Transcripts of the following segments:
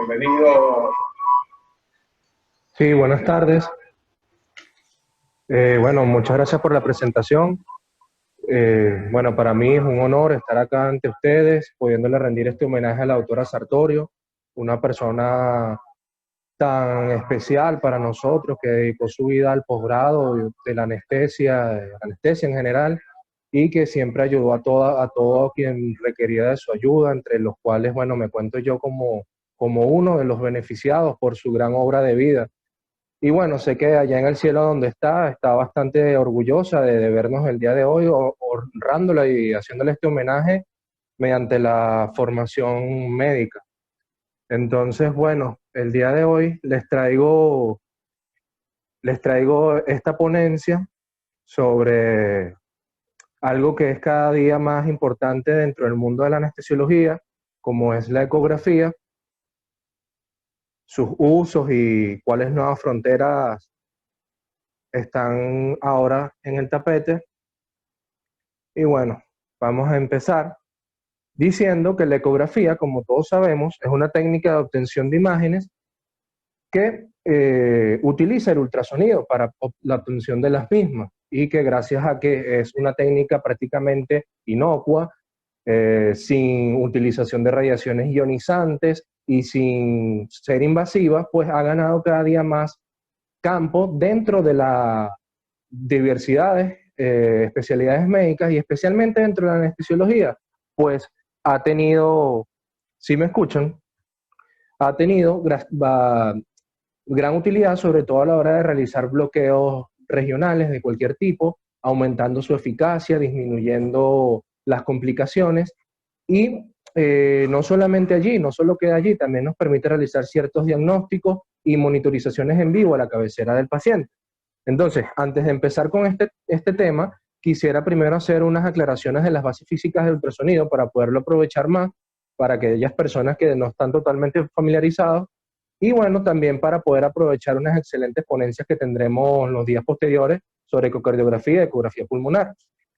Bienvenido. Sí, buenas tardes. Bueno, muchas gracias por la presentación. Bueno, para mí es un honor estar acá ante ustedes, pudiéndole rendir este homenaje a la doctora Sartorio, una persona tan especial para nosotros que dedicó su vida al posgrado de la anestesia en general, y que siempre ayudó a todo quien requería de su ayuda, entre los cuales, bueno, me cuento yo como uno de los beneficiados por su gran obra de vida. Y bueno, sé que allá en el cielo donde está bastante orgullosa de vernos el día de hoy, honrándola y haciéndole este homenaje mediante la formación médica. Entonces, bueno, el día de hoy les traigo esta ponencia sobre algo que es cada día más importante dentro del mundo de la anestesiología, como es la ecografía, sus usos y cuáles nuevas fronteras están ahora en el tapete. Y bueno, vamos a empezar diciendo que la ecografía, como todos sabemos, es una técnica de obtención de imágenes que utiliza el ultrasonido para la obtención de las mismas, y que gracias a que es una técnica prácticamente inocua, sin utilización de radiaciones ionizantes y sin ser invasiva, pues ha ganado cada día más campo dentro de las diversidades, especialidades médicas, y especialmente dentro de la anestesiología, pues ha tenido, si me escuchan, ha tenido gran utilidad, sobre todo a la hora de realizar bloqueos regionales de cualquier tipo, aumentando su eficacia, disminuyendo las complicaciones. Y no solamente allí, no solo queda allí, también nos permite realizar ciertos diagnósticos y monitorizaciones en vivo a la cabecera del paciente. Entonces, antes de empezar con este tema, quisiera primero hacer unas aclaraciones de las bases físicas del ultrasonido para poderlo aprovechar más para aquellas personas que no están totalmente familiarizados, y bueno, también para poder aprovechar unas excelentes ponencias que tendremos los días posteriores sobre ecocardiografía y ecografía pulmonar.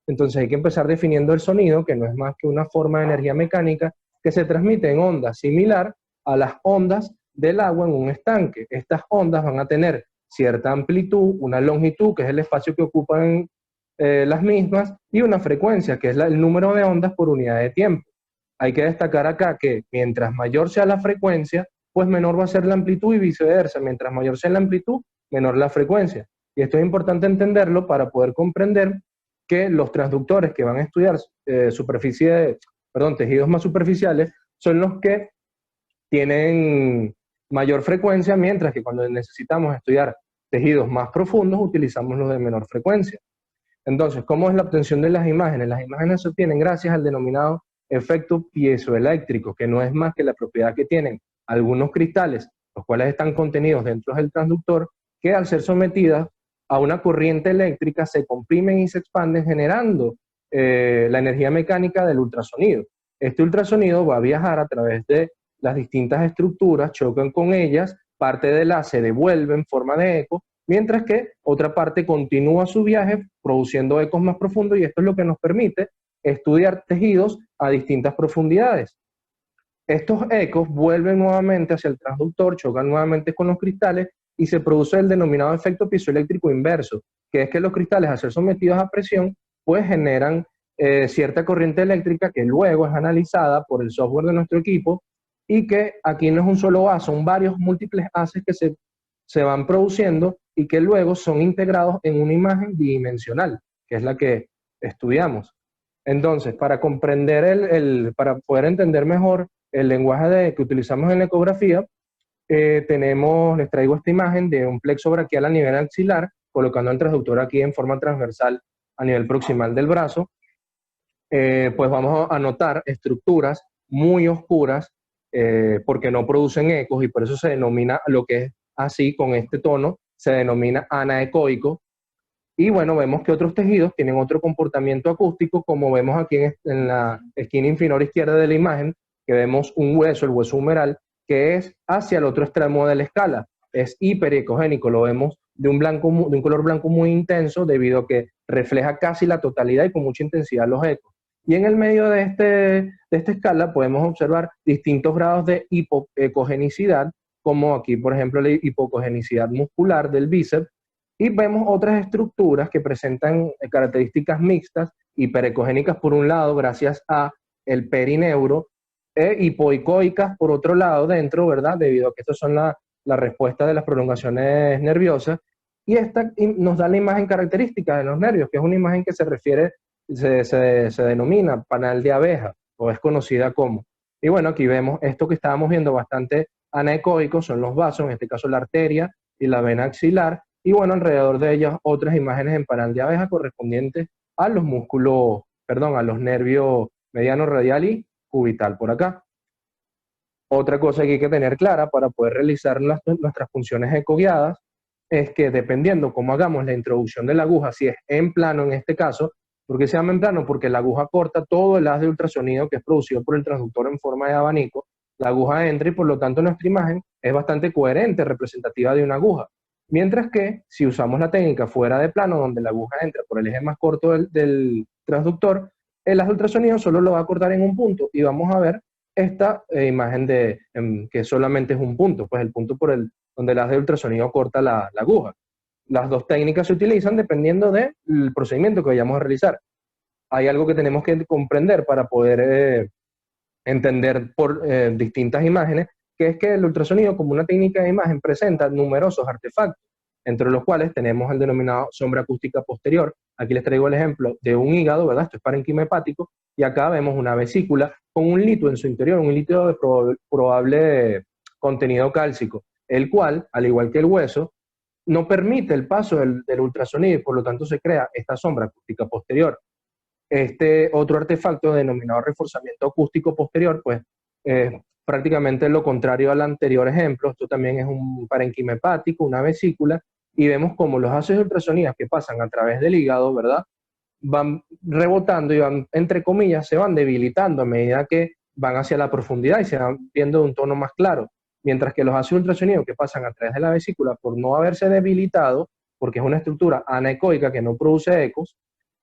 Entonces hay que empezar definiendo el sonido, que no es más que una forma de energía mecánica que se transmite en ondas similar a las ondas del agua en un estanque. Estas ondas van a tener cierta amplitud, una longitud, que es el espacio que ocupan las mismas, y una frecuencia, que es el número de ondas por unidad de tiempo. Hay que destacar acá que mientras mayor sea la frecuencia, pues menor va a ser la amplitud, y viceversa. Mientras mayor sea la amplitud, menor la frecuencia. Y esto es importante entenderlo para poder comprender que los transductores que van a estudiar tejidos más superficiales son los que tienen mayor frecuencia, mientras que cuando necesitamos estudiar tejidos más profundos utilizamos los de menor frecuencia. Entonces, ¿cómo es la obtención de las imágenes? Las imágenes se obtienen gracias al denominado efecto piezoeléctrico, que no es más que la propiedad que tienen algunos cristales, los cuales están contenidos dentro del transductor, que al ser sometidas a una corriente eléctrica se comprimen y se expanden, generando la energía mecánica del ultrasonido. Este ultrasonido va a viajar a través de las distintas estructuras, chocan con ellas, parte de la se devuelve en forma de eco, mientras que otra parte continúa su viaje produciendo ecos más profundos, y esto es lo que nos permite estudiar tejidos a distintas profundidades. Estos ecos vuelven nuevamente hacia el transductor, chocan nuevamente con los cristales y se produce el denominado efecto piezoeléctrico inverso, que es que los cristales, al ser sometidos a presión, pues generan cierta corriente eléctrica que luego es analizada por el software de nuestro equipo, y que aquí no es un solo haz, son varios múltiples haces que se van produciendo y que luego son integrados en una imagen bidimensional, que es la que estudiamos. Entonces, para comprender para poder entender mejor el lenguaje que utilizamos en la ecografía, les traigo esta imagen de un plexo braquial a nivel axilar, colocando el transductor aquí en forma transversal a nivel proximal del brazo. Pues vamos a notar estructuras muy oscuras, porque no producen ecos, y por eso se denomina lo que es así, con este tono, se denomina anaecoico. Y bueno, vemos que otros tejidos tienen otro comportamiento acústico, como vemos aquí en la esquina inferior izquierda de la imagen, que vemos un hueso, el hueso humeral, que es hacia el otro extremo de la escala. Es hiperecogénico, lo vemos de un color blanco muy intenso, debido a que refleja casi la totalidad y con mucha intensidad los ecos. Y en el medio de esta escala podemos observar distintos grados de hipocogenicidad, como aquí, por ejemplo, la hipocogenicidad muscular del bíceps, y vemos otras estructuras que presentan características mixtas, hiperecogénicas por un lado, gracias a el perineuro, e hipoicoicas por otro lado dentro, ¿verdad? Debido a que estas son la respuesta de las prolongaciones nerviosas, y esta nos da la imagen característica de los nervios, que es una imagen que se refiere, se denomina panal de abeja, o es conocida como. Y bueno, aquí vemos esto que estábamos viendo bastante anecoico, son los vasos, en este caso la arteria y la vena axilar, y bueno, alrededor de ellas otras imágenes en panal de abeja correspondientes a los músculos, perdón, a los nervios mediano, radial y cubital por acá. Otra cosa que hay que tener clara para poder realizar nuestras funciones ecoguiadas es que dependiendo cómo hagamos la introducción de la aguja, si es en plano en este caso, ¿por qué se llama en plano? Porque la aguja corta todo el haz de ultrasonido que es producido por el transductor en forma de abanico, la aguja entra y por lo tanto nuestra imagen es bastante coherente, representativa de una aguja. Mientras que si usamos la técnica fuera de plano, donde la aguja entra por el eje más corto del transductor, el haz de ultrasonido solo lo va a cortar en un punto y vamos a ver esta imagen que solamente es un punto, pues el punto donde el haz de ultrasonido corta la aguja. Las dos técnicas se utilizan dependiendo del procedimiento que vayamos a realizar. Hay algo que tenemos que comprender para poder entender por distintas imágenes, que es que el ultrasonido como una técnica de imagen presenta numerosos artefactos, entre los cuales tenemos el denominado sombra acústica posterior. Aquí les traigo el ejemplo de un hígado, ¿verdad? Esto es parenquima hepático, y acá vemos una vesícula con un litio en su interior, un litio de probable contenido cálcico, el cual, al igual que el hueso, no permite el paso del ultrasonido y por lo tanto se crea esta sombra acústica posterior. Este otro artefacto denominado reforzamiento acústico posterior, pues prácticamente lo contrario al anterior ejemplo. Esto también es un parenquima hepático, una vesícula, y vemos como los ácidos ultrasonidos que pasan a través del hígado, ¿verdad? Van rebotando y van, entre comillas, se van debilitando a medida que van hacia la profundidad y se van viendo de un tono más claro. Mientras que los ácidos ultrasonidos que pasan a través de la vesícula, por no haberse debilitado, porque es una estructura anecoica que no produce ecos,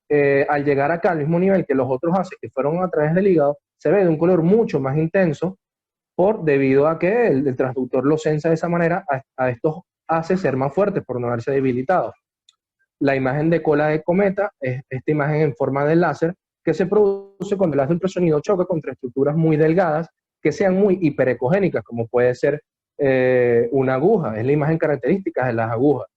al llegar acá al mismo nivel que los otros haces que fueron a través del hígado, se ve de un color mucho más intenso debido a que el transductor lo sensa de esa manera, a estos hace ser más fuertes por no haberse debilitado. La imagen de cola de cometa es esta imagen en forma de láser que se produce cuando el haz de ultrasonido choca contra estructuras muy delgadas que sean muy hiperecogénicas, como puede ser una aguja, es la imagen característica de las agujas.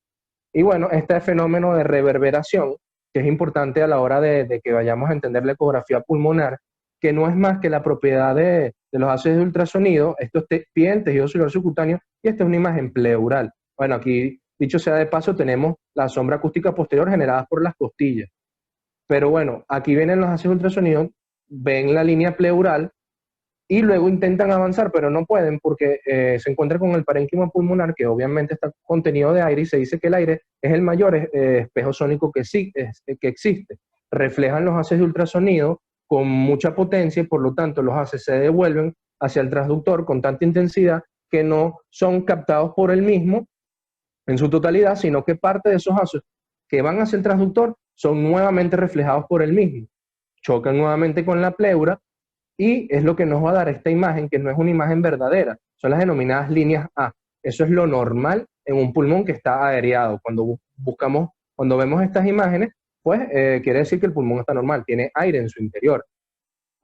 Y bueno, este fenómeno de reverberación, que es importante a la hora de que vayamos a entender la ecografía pulmonar, que no es más que la propiedad de los haces de ultrasonido, esto es piel, tejido celular subcutáneo, y esta es una imagen pleural. Bueno, aquí, dicho sea de paso, tenemos la sombra acústica posterior generada por las costillas. Pero bueno, aquí vienen los haces de ultrasonido, ven la línea pleural, y luego intentan avanzar, pero no pueden porque se encuentran con el parénquima pulmonar, que obviamente está contenido de aire, y se dice que el aire es el mayor espejo sónico que existe. Reflejan los haces de ultrasonido con mucha potencia y por lo tanto los haces se devuelven hacia el transductor con tanta intensidad que no son captados por el mismo en su totalidad, sino que parte de esos haces que van hacia el transductor son nuevamente reflejados por el mismo. Chocan nuevamente con la pleura y es lo que nos va a dar esta imagen, que no es una imagen verdadera, son las denominadas líneas A. Eso es lo normal en un pulmón que está aereado. Cuando vemos estas imágenes, pues quiere decir que el pulmón está normal, tiene aire en su interior.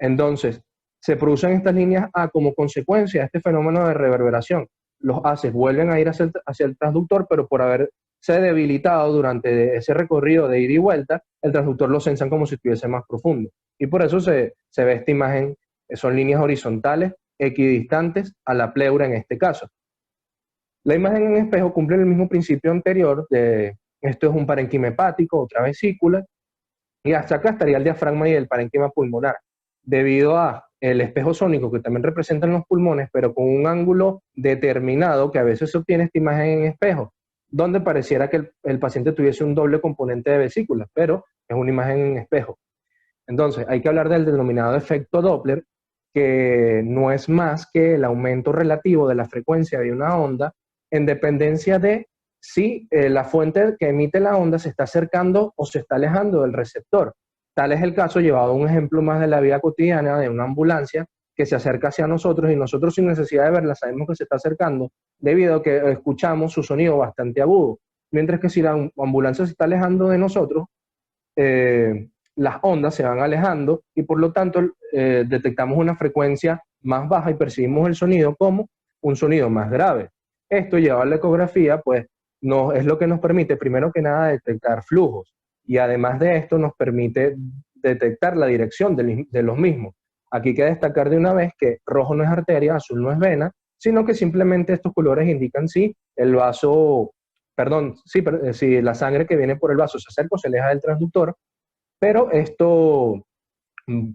Entonces, se producen estas líneas A como consecuencia de este fenómeno de reverberación. Los haces vuelven a ir hacia el transductor, pero por haberse debilitado durante ese recorrido de ida y vuelta, el transductor lo sensan como si estuviese más profundo. Y por eso se ve esta imagen, son líneas horizontales, equidistantes a la pleura en este caso. La imagen en espejo cumple el mismo principio anterior, esto es un parenquima hepático, otra vesícula, y hasta acá estaría el diafragma y el parenquima pulmonar. Debido a el espejo sónico que también representan los pulmones, pero con un ángulo determinado, que a veces se obtiene esta imagen en espejo, donde pareciera que el paciente tuviese un doble componente de vesícula, pero es una imagen en espejo. Entonces, hay que hablar del denominado efecto Doppler, que no es más que el aumento relativo de la frecuencia de una onda en dependencia de si la fuente que emite la onda se está acercando o se está alejando del receptor. Tal es el caso, llevado a un ejemplo más de la vida cotidiana, de una ambulancia que se acerca hacia nosotros y nosotros sin necesidad de verla sabemos que se está acercando debido a que escuchamos su sonido bastante agudo. Mientras que si la ambulancia se está alejando de nosotros, las ondas se van alejando y por lo tanto detectamos una frecuencia más baja y percibimos el sonido como un sonido más grave. Esto llevado a la ecografía, pues es lo que nos permite, primero que nada, detectar flujos y además de esto nos permite detectar la dirección de los mismos. Aquí hay que destacar de una vez que rojo no es arteria, azul no es vena, sino que simplemente estos colores indican si el vaso, perdón, si la sangre que viene por el vaso se acerca o se aleja del transductor, pero esto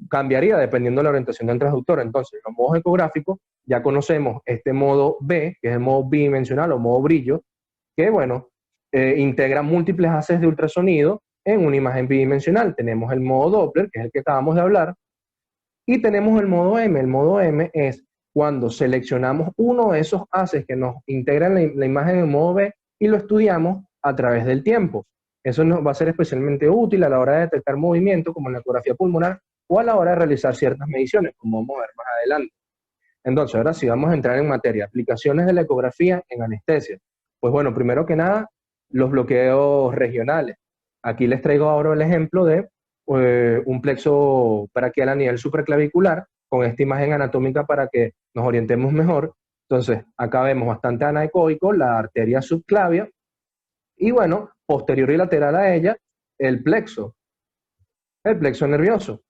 cambiaría dependiendo de la orientación del transductor. Entonces, los modos ecográficos, ya conocemos este modo B, que es el modo bidimensional o modo brillo, que bueno, integra múltiples haces de ultrasonido en una imagen bidimensional. Tenemos el modo Doppler, que es el que acabamos de hablar, y tenemos el modo M. El modo M es cuando seleccionamos uno de esos haces que nos integran la imagen en modo B y lo estudiamos a través del tiempo. Eso nos va a ser especialmente útil a la hora de detectar movimiento, como en la ecografía pulmonar, o a la hora de realizar ciertas mediciones, como vamos a ver más adelante. Entonces, ahora sí vamos a entrar en materia. Aplicaciones de la ecografía en anestesia. Pues bueno, primero que nada, los bloqueos regionales. Aquí les traigo ahora el ejemplo de un plexo braquial a nivel supraclavicular, con esta imagen anatómica para que nos orientemos mejor. Entonces, acá vemos bastante anecoico, la arteria subclavia, y bueno, posterior y lateral a ella, el plexo nervioso.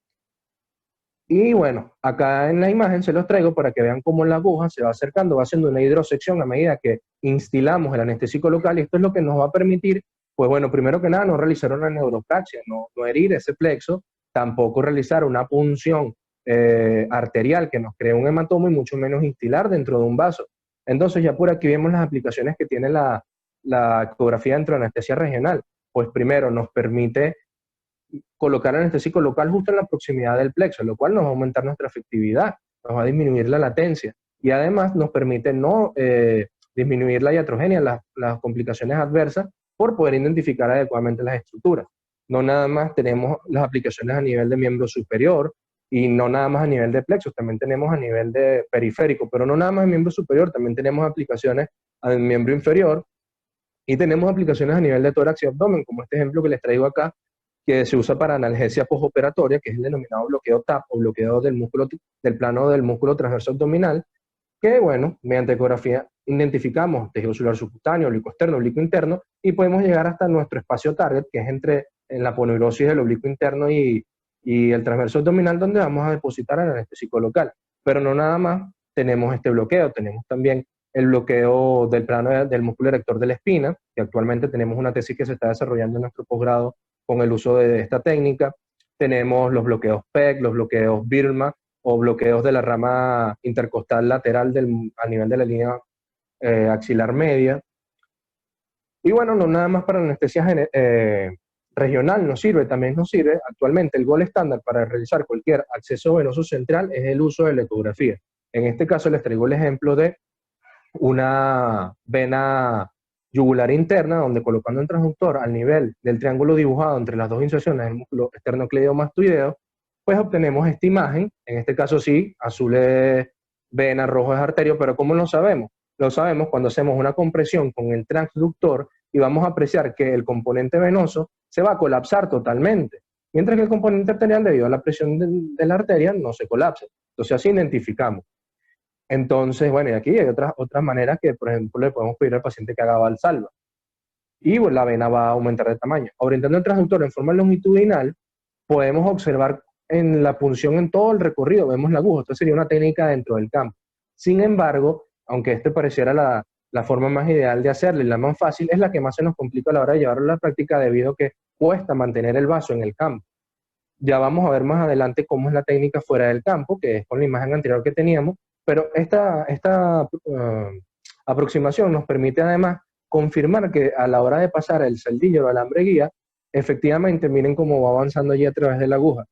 Y bueno, acá en la imagen se los traigo para que vean cómo la aguja se va acercando, va haciendo una hidrosección a medida que instilamos el anestésico local, y esto es lo que nos va a permitir, pues bueno, primero que nada, no realizar una neuropraxia, no herir ese plexo, tampoco realizar una punción arterial que nos cree un hematoma y mucho menos instilar dentro de un vaso. Entonces ya por aquí vemos las aplicaciones que tiene la ecografía dentro de la anestesia regional. Pues primero nos permite colocar anestésico local justo en la proximidad del plexo, lo cual nos va a aumentar nuestra efectividad, nos va a disminuir la latencia y además nos permite no disminuir la iatrogenia, las complicaciones adversas, por poder identificar adecuadamente las estructuras. No nada más tenemos las aplicaciones a nivel de miembro superior y no nada más a nivel de plexos, también tenemos a nivel de periférico, pero no nada más en miembro superior, también tenemos aplicaciones al miembro inferior y tenemos aplicaciones a nivel de tórax y abdomen, como este ejemplo que les traigo acá, que se usa para analgesia postoperatoria, que es el denominado bloqueo TAP o bloqueo del plano del músculo transverso abdominal, que bueno, mediante ecografía identificamos tejido celular subcutáneo, oblicuo externo, oblicuo interno, y podemos llegar hasta nuestro espacio target, que es entre en la aponeurosis del oblicuo interno y el transverso abdominal, donde vamos a depositar el anestésico local. Pero no nada más tenemos este bloqueo, tenemos también el bloqueo del plano del músculo erector de la espina, que actualmente tenemos una tesis que se está desarrollando en nuestro posgrado con el uso de esta técnica. Tenemos los bloqueos PEC, los bloqueos BIRMA o bloqueos de la rama intercostal lateral a nivel de la línea axilar media. Y bueno, no nada más para anestesia regional nos sirve, también nos sirve actualmente el gold estándar para realizar cualquier acceso venoso central es el uso de la ecografía. En este caso les traigo el ejemplo de una vena yugular interna, donde colocando el transductor al nivel del triángulo dibujado entre las dos inserciones del músculo esternocleidomastoideo, pues obtenemos esta imagen. En este caso sí, azul es vena, rojo es arterio, pero ¿cómo lo sabemos? Lo sabemos cuando hacemos una compresión con el transductor y vamos a apreciar que el componente venoso se va a colapsar totalmente, mientras que el componente arterial, debido a la presión de la arteria, no se colapsa. Entonces así identificamos. Entonces, bueno, y aquí hay otras maneras que, por ejemplo, le podemos pedir al paciente que haga valsalva. Y bueno, la vena va a aumentar de tamaño. Orientando el transductor en forma longitudinal, podemos observar en la punción en todo el recorrido, vemos la aguja. Esto sería una técnica dentro del campo. Sin embargo, aunque este pareciera la forma más ideal de hacerlo y la más fácil, es la que más se nos complica a la hora de llevarlo a la práctica debido a que cuesta mantener el vaso en el campo. Ya vamos a ver más adelante cómo es la técnica fuera del campo, que es con la imagen anterior que teníamos, pero esta aproximación nos permite además confirmar que a la hora de pasar el celdillo o alambre guía, efectivamente, miren cómo va avanzando allí a través de la aguja.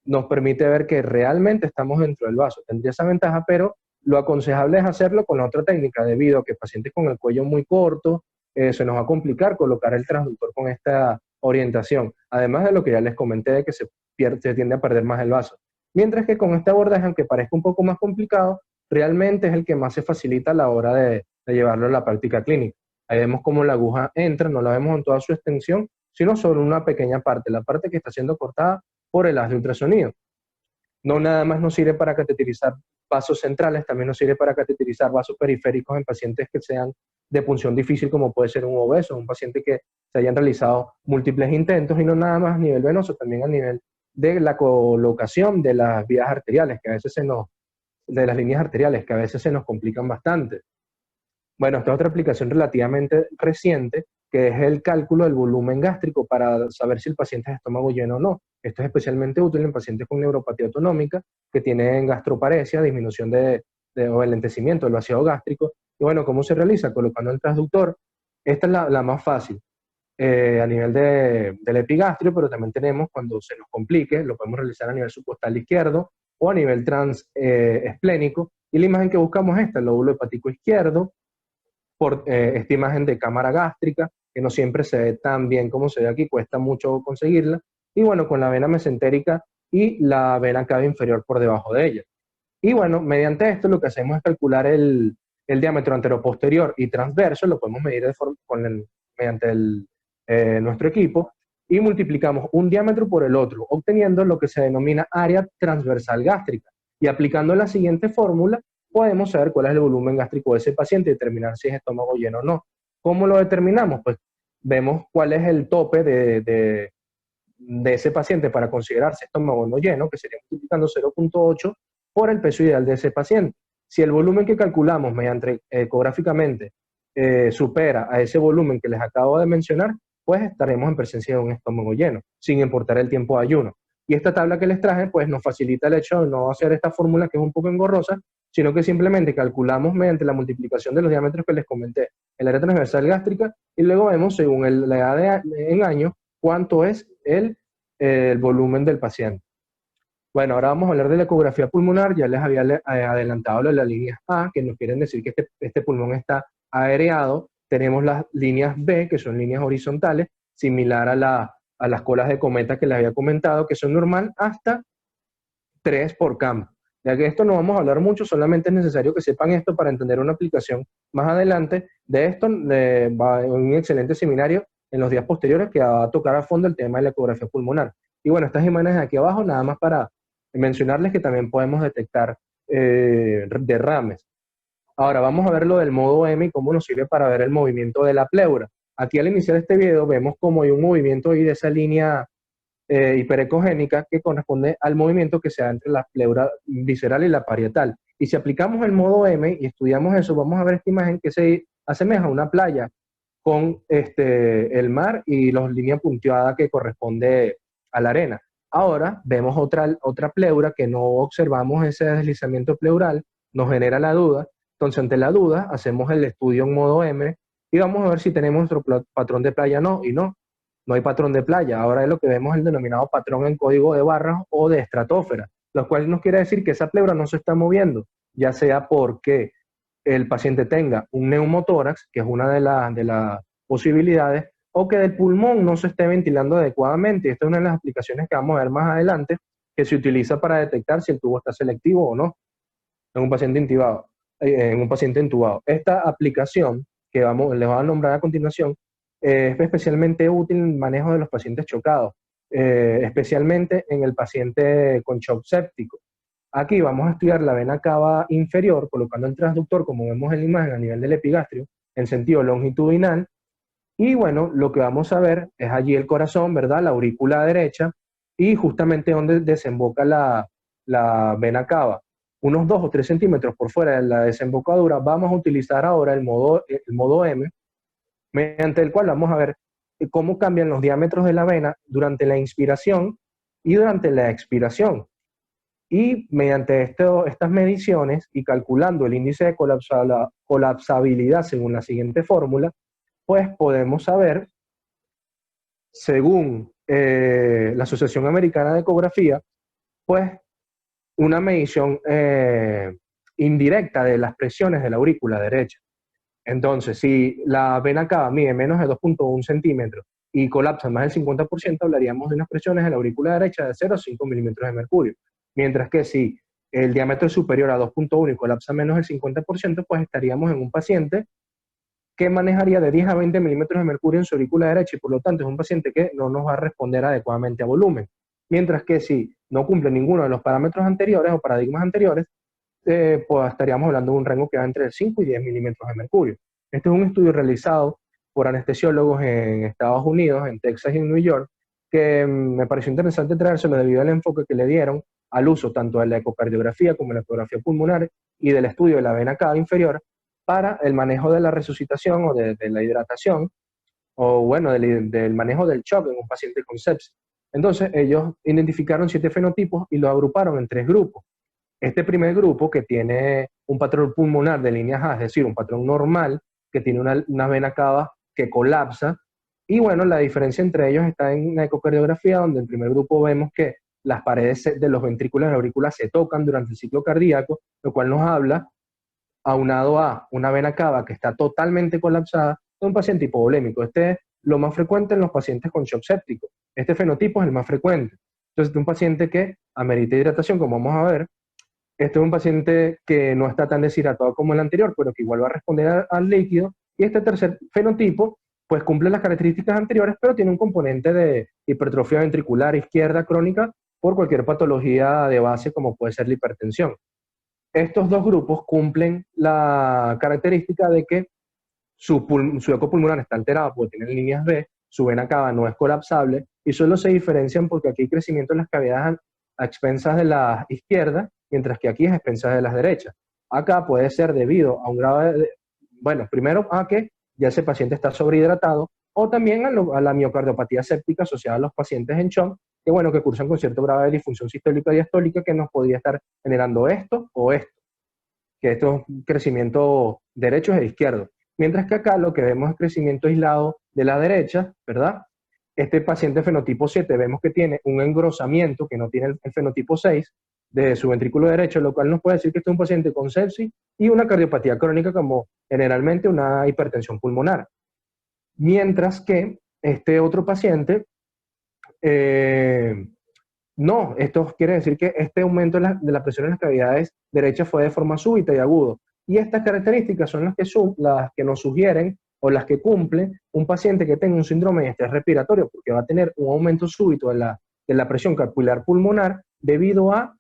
Nos permite ver que realmente estamos dentro del vaso. Tendría esa ventaja, pero lo aconsejable es hacerlo con otra técnica, debido a que pacientes con el cuello muy corto, se nos va a complicar colocar el transductor con esta orientación. Además de lo que ya les comenté, de que se tiende a perder más el vaso. Mientras que con este abordaje, aunque parezca un poco más complicado, realmente es el que más se facilita a la hora de llevarlo a la práctica clínica. Ahí vemos cómo la aguja entra, no la vemos en toda su extensión, sino sobre una pequeña parte, la parte que está siendo cortada por el haz de ultrasonido. No nada más nos sirve para cateterizar vasos centrales, también nos sirve para cateterizar vasos periféricos en pacientes que sean de punción difícil, como puede ser un obeso, un paciente que se hayan realizado múltiples intentos, y no nada más a nivel venoso, también a nivel de la colocación de las vías arteriales, que a veces de las líneas arteriales, que a veces se nos complican bastante. Bueno, esta es otra aplicación relativamente reciente, que es el cálculo del volumen gástrico para saber si el paciente es estómago lleno o no. Esto es especialmente útil en pacientes con neuropatía autonómica, que tienen gastroparesia, disminución o enlentecimiento del vaciado gástrico. Y bueno, ¿cómo se realiza? Colocando el transductor. Esta es la más fácil a nivel del epigastrio, pero también tenemos, cuando se nos complique, lo podemos realizar a nivel subcostal izquierdo o a nivel transesplénico. Y la imagen que buscamos es esta, el lóbulo hepático izquierdo, por esta imagen de cámara gástrica, que no siempre se ve tan bien como se ve aquí, cuesta mucho conseguirla, y bueno, con la vena mesentérica y la vena cava inferior por debajo de ella. Y bueno, mediante esto lo que hacemos es calcular el diámetro anteroposterior y transverso, lo podemos medir mediante nuestro equipo, y multiplicamos un diámetro por el otro, obteniendo lo que se denomina área transversal gástrica. Y aplicando la siguiente fórmula, podemos saber cuál es el volumen gástrico de ese paciente y determinar si es estómago lleno o no. ¿Cómo lo determinamos? Pues vemos cuál es el tope de ese paciente para considerarse estómago no lleno, que sería multiplicando 0,8 por el peso ideal de ese paciente. Si el volumen que calculamos mediante ecográficamente supera a ese volumen que les acabo de mencionar, pues estaremos en presencia de un estómago lleno, sin importar el tiempo de ayuno. Y esta tabla que les traje, pues nos facilita el hecho de no hacer esta fórmula que es un poco engorrosa, sino que simplemente calculamos mediante la multiplicación de los diámetros que les comenté, el área transversal gástrica, y luego vemos, según la edad en años, cuánto es el volumen del paciente. Bueno, ahora vamos a hablar de la ecografía pulmonar. Ya les había adelantado lo de las líneas A, que nos quieren decir que este pulmón está aereado. Tenemos las líneas B, que son líneas horizontales, similar a las colas de cometa que les había comentado, que son normal hasta 3 por campo. Ya que esto no vamos a hablar mucho, solamente es necesario que sepan esto para entender una aplicación más adelante. De esto va un excelente seminario en los días posteriores que va a tocar a fondo el tema de la ecografía pulmonar. Y bueno, estas imágenes de aquí abajo, nada más para mencionarles que también podemos detectar derrames. Ahora vamos a ver lo del modo M y cómo nos sirve para ver el movimiento de la pleura. Aquí al iniciar este video vemos como hay un movimiento ahí de esa línea hiperecogénica que corresponde al movimiento que se da entre la pleura visceral y la parietal. Y si aplicamos el modo M y estudiamos eso, vamos a ver esta imagen que se asemeja a una playa con el mar y la línea punteada que corresponde a la arena. Ahora vemos otra pleura que no observamos ese deslizamiento pleural, nos genera la duda. Entonces, ante la duda, hacemos el estudio en modo M y vamos a ver si tenemos nuestro patrón de playa y no hay patrón de playa. Ahora es lo que vemos el denominado patrón en código de barras o de estratosfera, lo cual nos quiere decir que esa pleura no se está moviendo, ya sea porque el paciente tenga un neumotórax, que es una de las posibilidades, o que del pulmón no se esté ventilando adecuadamente. Esta es una de las aplicaciones que vamos a ver más adelante, que se utiliza para detectar si el tubo está selectivo o no en un paciente intubado. Esta aplicación que les voy a nombrar a continuación es especialmente útil en el manejo de los pacientes chocados, especialmente en el paciente con shock séptico. Aquí vamos a estudiar la vena cava inferior, colocando el transductor, como vemos en la imagen, a nivel del epigastrio, en sentido longitudinal. Y bueno, lo que vamos a ver es allí el corazón, ¿verdad? La aurícula derecha, y justamente donde desemboca la vena cava. Unos 2 o 3 centímetros por fuera de la desembocadura, vamos a utilizar ahora el modo M, mediante el cual vamos a ver cómo cambian los diámetros de la vena durante la inspiración y durante la expiración. Y mediante estas mediciones y calculando el índice de colapsabilidad según la siguiente fórmula, pues podemos saber, según la Asociación Americana de Ecografía, pues una medición indirecta de las presiones de la aurícula derecha. Entonces, si la vena cava mide menos de 2,1 centímetros y colapsa más del 50%, hablaríamos de unas presiones en la aurícula derecha de 0 a 5 milímetros de mercurio. Mientras que si el diámetro es superior a 2.1 y colapsa menos del 50%, pues estaríamos en un paciente que manejaría de 10 a 20 milímetros de mercurio en su aurícula derecha y por lo tanto es un paciente que no nos va a responder adecuadamente a volumen. Mientras que si no cumple ninguno de los parámetros anteriores o paradigmas anteriores, pues estaríamos hablando de un rango que va entre 5 y 10 milímetros de mercurio. Este es un estudio realizado por anestesiólogos en Estados Unidos, en Texas y en New York, que me pareció interesante traérselo debido al enfoque que le dieron al uso tanto de la ecocardiografía como de la ecografía pulmonar y del estudio de la vena cava inferior para el manejo de la resucitación o de la hidratación, o bueno, del manejo del shock en un paciente con sepsis. Entonces, ellos identificaron 7 fenotipos y los agruparon en 3 grupos. Este primer grupo, que tiene un patrón pulmonar de línea A, es decir, un patrón normal, que tiene una vena cava que colapsa, y bueno, la diferencia entre ellos está en la ecocardiografía, donde en el primer grupo vemos que las paredes de los ventrículos de la aurícula se tocan durante el ciclo cardíaco, lo cual nos habla, aunado a una vena cava que está totalmente colapsada, de un paciente hipovolémico. Este es lo más frecuente en los pacientes con shock séptico. Este fenotipo es el más frecuente. Entonces, un paciente que amerita hidratación, como vamos a ver, este es un paciente que no está tan deshidratado como el anterior, pero que igual va a responder al líquido. Y este tercer fenotipo, pues cumple las características anteriores, pero tiene un componente de hipertrofia ventricular izquierda crónica por cualquier patología de base, como puede ser la hipertensión. Estos dos grupos cumplen la característica de que su eco pulmonar está alterado porque tiene líneas B, su vena cava no es colapsable y solo se diferencian porque aquí hay crecimiento en las cavidades a expensas de la izquierda, mientras que aquí es a expensas de las derechas. Acá puede ser debido a un grave, bueno, primero a que ya ese paciente está sobrehidratado o también a la miocardiopatía séptica asociada a los pacientes en shock, que bueno, que cursan con cierto grado de disfunción sistólica y diastólica que nos podría estar generando esto o esto, que esto es un crecimiento derecho e izquierdo. Mientras que acá lo que vemos es crecimiento aislado de la derecha, ¿verdad? Este paciente fenotipo 7 vemos que tiene un engrosamiento que no tiene el fenotipo 6 de su ventrículo derecho, lo cual nos puede decir que este es un paciente con sepsis y una cardiopatía crónica como generalmente una hipertensión pulmonar. Mientras que este otro paciente, no, esto quiere decir que este aumento de la presión en las cavidades derechas fue de forma súbita y agudo. Y estas características son las que nos sugieren o las que cumplen un paciente que tenga un síndrome de estrés respiratorio, porque va a tener un aumento súbito de la presión capilar pulmonar debido a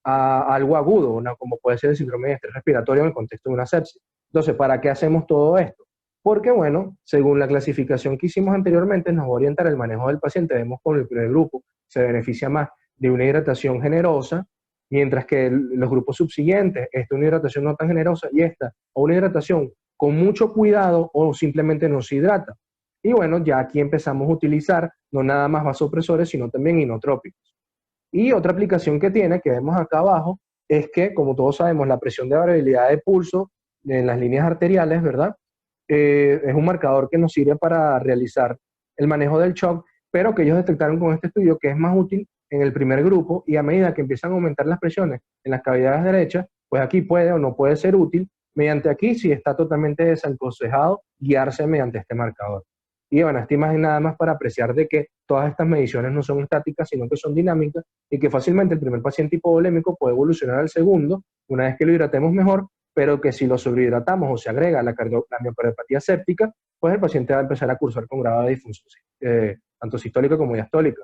algo agudo, ¿no? Como puede ser el síndrome de estrés respiratorio en el contexto de una sepsis. Entonces, ¿para qué hacemos todo esto? Porque, bueno, según la clasificación que hicimos anteriormente, nos va a orientar el manejo del paciente. Vemos con el primer grupo se beneficia más de una hidratación generosa, mientras que los grupos subsiguientes, una hidratación no tan generosa y esta, o una hidratación con mucho cuidado o simplemente no se hidrata. Y bueno, ya aquí empezamos a utilizar no nada más vasopresores, sino también inotrópicos. Y otra aplicación que tiene, que vemos acá abajo, es que, como todos sabemos, la presión de variabilidad de pulso en las líneas arteriales, ¿verdad? Es un marcador que nos sirve para realizar el manejo del shock, pero que ellos detectaron con este estudio que es más útil en el primer grupo y a medida que empiezan a aumentar las presiones en las cavidades derechas, pues aquí puede o no puede ser útil, mediante aquí si está totalmente desaconsejado guiarse mediante este marcador. Y bueno, esta imagen nada más para apreciar de que todas estas mediciones no son estáticas, sino que son dinámicas y que fácilmente el primer paciente hipovolémico puede evolucionar al segundo, una vez que lo hidratemos mejor, pero que si lo sobrehidratamos o se agrega la miocardiopatía séptica, pues el paciente va a empezar a cursar con grado de disfunción, tanto sistólica como diastólica.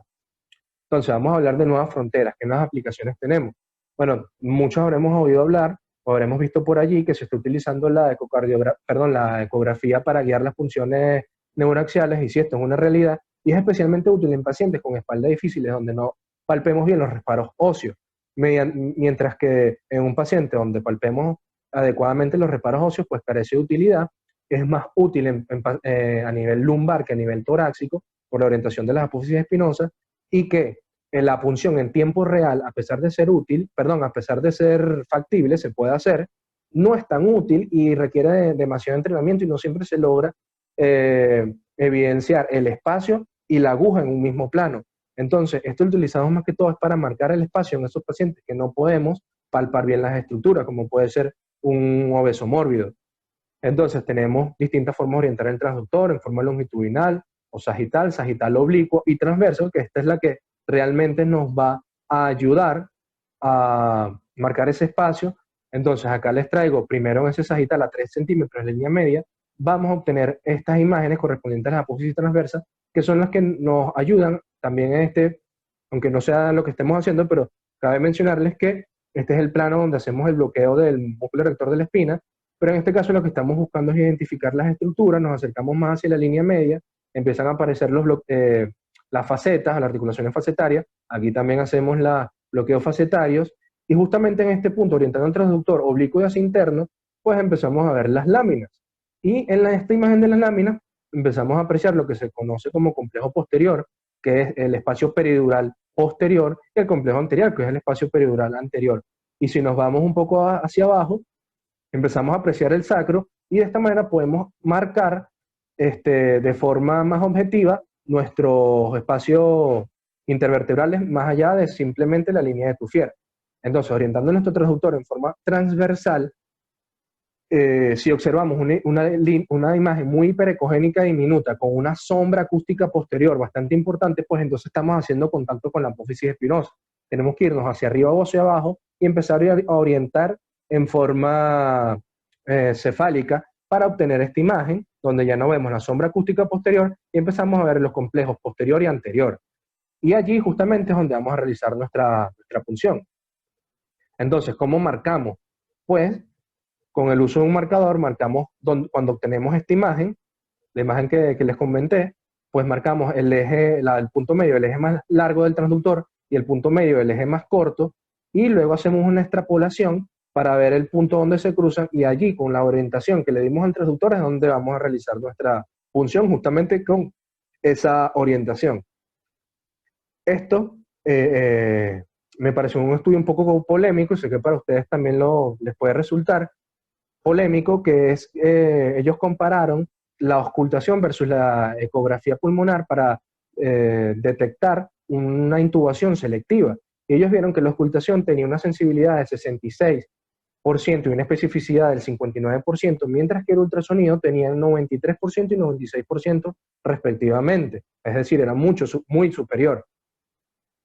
Entonces vamos a hablar de nuevas fronteras, ¿qué nuevas aplicaciones tenemos? Bueno, muchos habremos oído hablar o habremos visto por allí que se está utilizando la ecografía para guiar las funciones neuroaxiales, y si esto es una realidad, y es especialmente útil en pacientes con espalda difíciles donde no palpemos bien los reparos óseos, mientras que en un paciente donde palpemos adecuadamente los reparos óseos, pues carece de utilidad, es más útil a nivel lumbar que a nivel torácico por la orientación de las apófisis espinosas, y que en la punción en tiempo real, a pesar de ser a pesar de ser factible, se puede hacer, no es tan útil y requiere demasiado entrenamiento y no siempre se logra evidenciar el espacio y la aguja en un mismo plano. Entonces, esto lo utilizamos más que todo es para marcar el espacio en esos pacientes que no podemos palpar bien las estructuras, como puede ser un obeso mórbido. Entonces tenemos distintas formas de orientar el transductor, en forma longitudinal o sagital, sagital oblicuo y transverso, que esta es la que realmente nos va a ayudar a marcar ese espacio. Entonces acá les traigo primero en ese sagital a 3 centímetros en línea media, vamos a obtener estas imágenes correspondientes a la apófisis transversa, que son las que nos ayudan también en este, aunque no sea lo que estemos haciendo, pero cabe mencionarles que este es el plano donde hacemos el bloqueo del músculo rector de la espina, pero en este caso lo que estamos buscando es identificar las estructuras, nos acercamos más hacia la línea media, empiezan a aparecer las facetas, las articulaciones facetarias, aquí también hacemos los bloqueos facetarios, y justamente en este punto, orientando el transductor oblicuo y hacia interno, pues empezamos a ver las láminas. Y en esta imagen de las láminas empezamos a apreciar lo que se conoce como complejo posterior, que es el espacio peridural posterior, y el complejo anterior, que es el espacio peridural anterior. Y si nos vamos un poco hacia abajo, empezamos a apreciar el sacro, y de esta manera podemos marcar de forma más objetiva nuestros espacios intervertebrales más allá de simplemente la línea de Tuffier. Entonces, orientando nuestro transductor en forma transversal, si observamos una imagen muy hiperecogénica diminuta con una sombra acústica posterior bastante importante, pues entonces estamos haciendo contacto con la apófisis espinosa. Tenemos que irnos hacia arriba o hacia abajo y empezar a orientar en forma cefálica para obtener esta imagen, donde ya no vemos la sombra acústica posterior y empezamos a ver los complejos posterior y anterior. Y allí justamente es donde vamos a realizar nuestra punción. Entonces, ¿cómo marcamos? Pues, con el uso de un marcador, marcamos cuando obtenemos esta imagen, la imagen que les comenté, pues marcamos el eje, el punto medio, el eje más largo del transductor, y el punto medio, el eje más corto, y luego hacemos una extrapolación para ver el punto donde se cruzan, y allí, con la orientación que le dimos al transductor, es donde vamos a realizar nuestra punción, justamente con esa orientación. Esto me pareció un estudio un poco polémico, y sé que para ustedes también les puede resultar polémico, que es, ellos compararon la auscultación versus la ecografía pulmonar para detectar una intubación selectiva. Y ellos vieron que la auscultación tenía una sensibilidad de 66% y una especificidad del 59%, mientras que el ultrasonido tenía el 93% y 96% respectivamente. Es decir, era muy superior.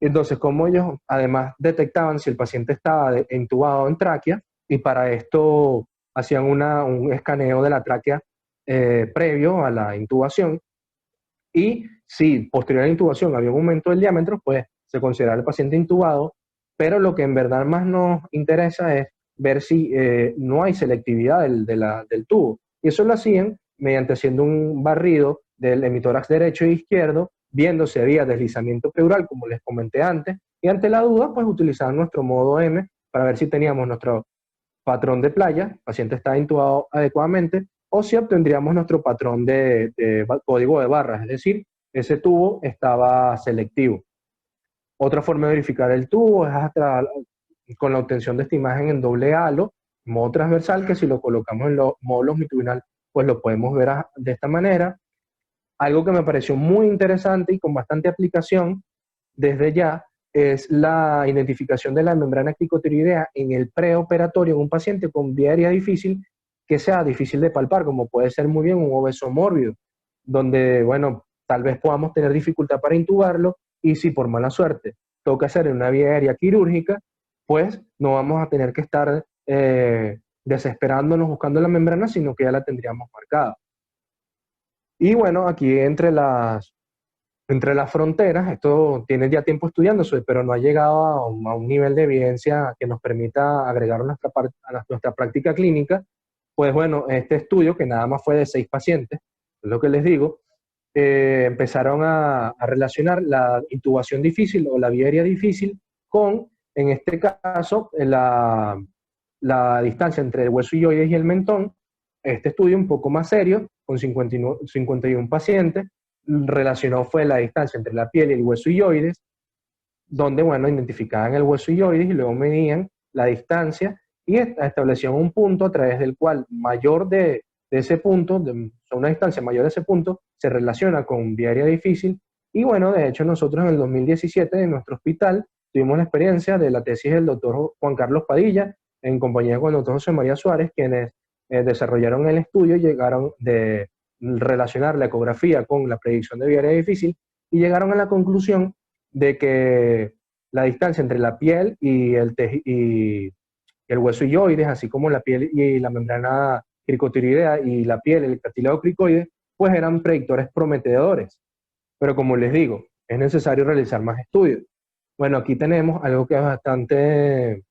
Entonces, como ellos además detectaban si el paciente estaba intubado en tráquea, y para esto hacían un escaneo de la tráquea previo a la intubación, y si posterior a la intubación había un aumento del diámetro, pues se consideraba el paciente intubado, pero lo que en verdad más nos interesa es ver si no hay selectividad del tubo. Y eso lo hacían mediante haciendo un barrido del hemitórax derecho e izquierdo, viendo si había deslizamiento pleural, como les comenté antes, y ante la duda, pues utilizaban nuestro modo M para ver si teníamos nuestro patrón de playa, el paciente estaba intubado adecuadamente, o si obtendríamos nuestro patrón de código de barras, es decir, ese tubo estaba selectivo. Otra forma de verificar el tubo es con la obtención de esta imagen en doble halo, modo transversal, que si lo colocamos en modo longitudinal, pues lo podemos ver de esta manera. Algo que me pareció muy interesante y con bastante aplicación desde ya es la identificación de la membrana cricotiroidea en el preoperatorio en un paciente con vía aérea difícil, que sea difícil de palpar, como puede ser muy bien un obeso mórbido, donde, bueno, tal vez podamos tener dificultad para intubarlo, y si por mala suerte toca hacer en una vía aérea quirúrgica, pues no vamos a tener que estar desesperándonos buscando la membrana, sino que ya la tendríamos marcada. Y bueno, aquí entre las fronteras, esto tiene ya tiempo estudiándose, pero no ha llegado a un nivel de evidencia que nos permita agregar a nuestra práctica clínica. Pues bueno, este estudio, que nada más fue de 6 pacientes, es lo que les digo, empezaron a relacionar la intubación difícil o la vía aérea difícil con, en este caso, la distancia entre el hueso ilioides y el mentón. Este estudio un poco más serio, con 51 pacientes, relacionó fue la distancia entre la piel y el hueso ilioides, donde, bueno, identificaban el hueso ilioides y luego medían la distancia y establecían un punto a través del cual mayor de ese punto, una distancia mayor de ese punto, se relaciona con vía aérea difícil. Y bueno, de hecho nosotros en el 2017 en nuestro hospital tuvimos la experiencia de la tesis del doctor Juan Carlos Padilla, en compañía con el doctor José María Suárez, quienes desarrollaron el estudio y llegaron de relacionar la ecografía con la predicción de viaria difícil y llegaron a la conclusión de que la distancia entre la piel y el hueso hyoides, así como la piel y la membrana cricotiroidea y la piel, el cartílago cricoide, pues eran predictores prometedores. Pero como les digo, es necesario realizar más estudios. Bueno, aquí tenemos algo que es bastante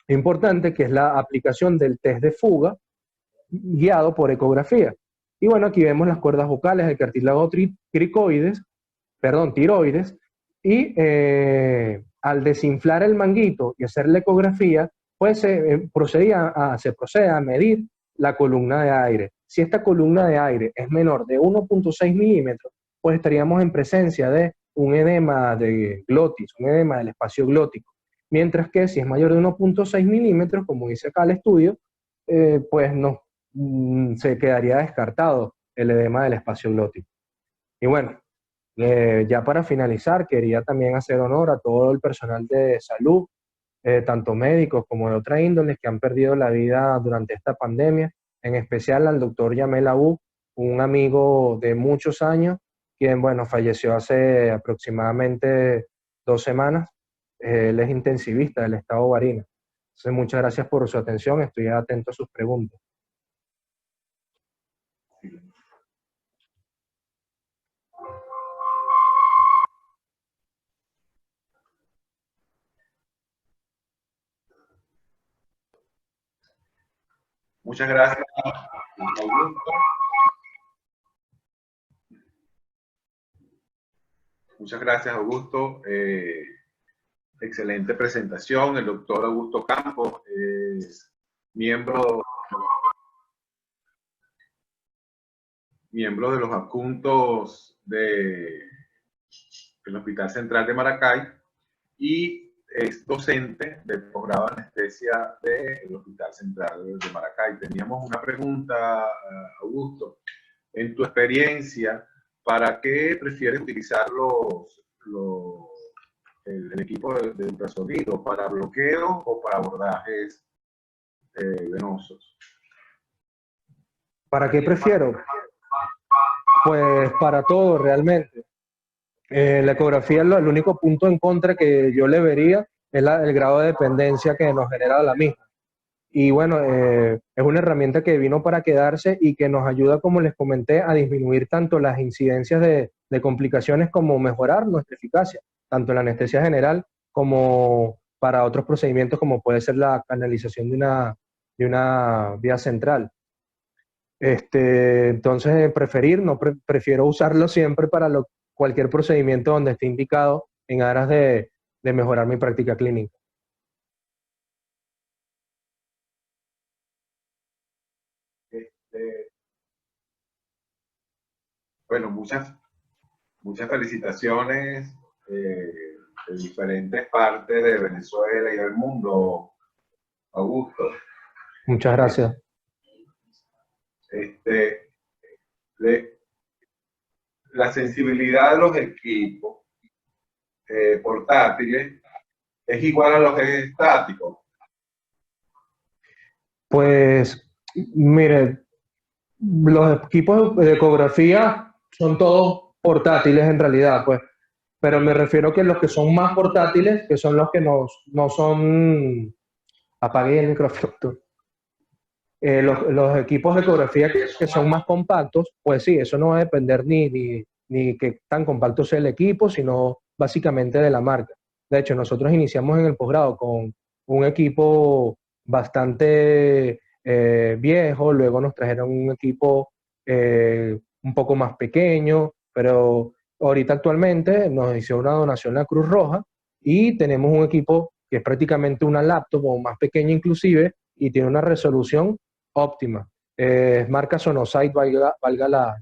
importante, que es la aplicación del test de fuga guiado por ecografía. Y bueno, aquí vemos las cuerdas vocales del cartílago tiroides, y al desinflar el manguito y hacer la ecografía, pues se procede a medir la columna de aire. Si esta columna de aire es menor de 1.6 milímetros, pues estaríamos en presencia de un edema de glotis, un edema del espacio glótico. Mientras que si es mayor de 1.6 milímetros, como dice acá el estudio, pues no, se quedaría descartado el edema del espacio glótico. Y bueno, ya para finalizar, quería también hacer honor a todo el personal de salud, tanto médicos como de otra índole, que han perdido la vida durante esta pandemia, en especial al doctor Yamel Abu, un amigo de muchos años, quien, bueno, falleció hace aproximadamente 2 semanas. Él es intensivista del estado Barinas. Entonces, muchas gracias por su atención, estoy atento a sus preguntas. Muchas gracias, Augusto. Muchas gracias, Augusto. Excelente presentación. El doctor Augusto Campos es miembro de los adjuntos del Hospital Central de Maracay y es docente del posgrado de anestesia del Hospital Central de Maracay. Teníamos una pregunta, Augusto. En tu experiencia, ¿para qué prefieres utilizar el equipo de ultrasonido? ¿Para bloqueo o para abordajes venosos? ¿Para qué prefiero? Pues para todo realmente. La ecografía, el único punto en contra que yo le vería es el grado de dependencia que nos genera la misma. Y bueno, es una herramienta que vino para quedarse y que nos ayuda, como les comenté, a disminuir tanto las incidencias de complicaciones como mejorar nuestra eficacia, tanto en la anestesia general como para otros procedimientos como puede ser la canalización de una vía central. Entonces, prefiero usarlo siempre para cualquier procedimiento donde esté indicado en aras de mejorar mi práctica clínica. Bueno, muchas felicitaciones de diferentes partes de Venezuela y del mundo, Augusto. Muchas gracias. La sensibilidad de los equipos portátiles es igual a los estáticos. Pues, mire, los equipos de ecografía son todos portátiles en realidad, pues, pero me refiero que los que son más portátiles, que son los que no son... Apagué el micrófono. Los equipos de ecografía que son más compactos, pues sí, eso no va a depender ni qué tan compacto sea el equipo, sino básicamente de la marca. De hecho, nosotros iniciamos en el posgrado con un equipo bastante viejo, luego nos trajeron un equipo un poco más pequeño, pero ahorita actualmente nos hizo una donación la Cruz Roja y tenemos un equipo que es prácticamente una laptop o más pequeña inclusive y tiene una resolución óptima. Marca Sonosite, valga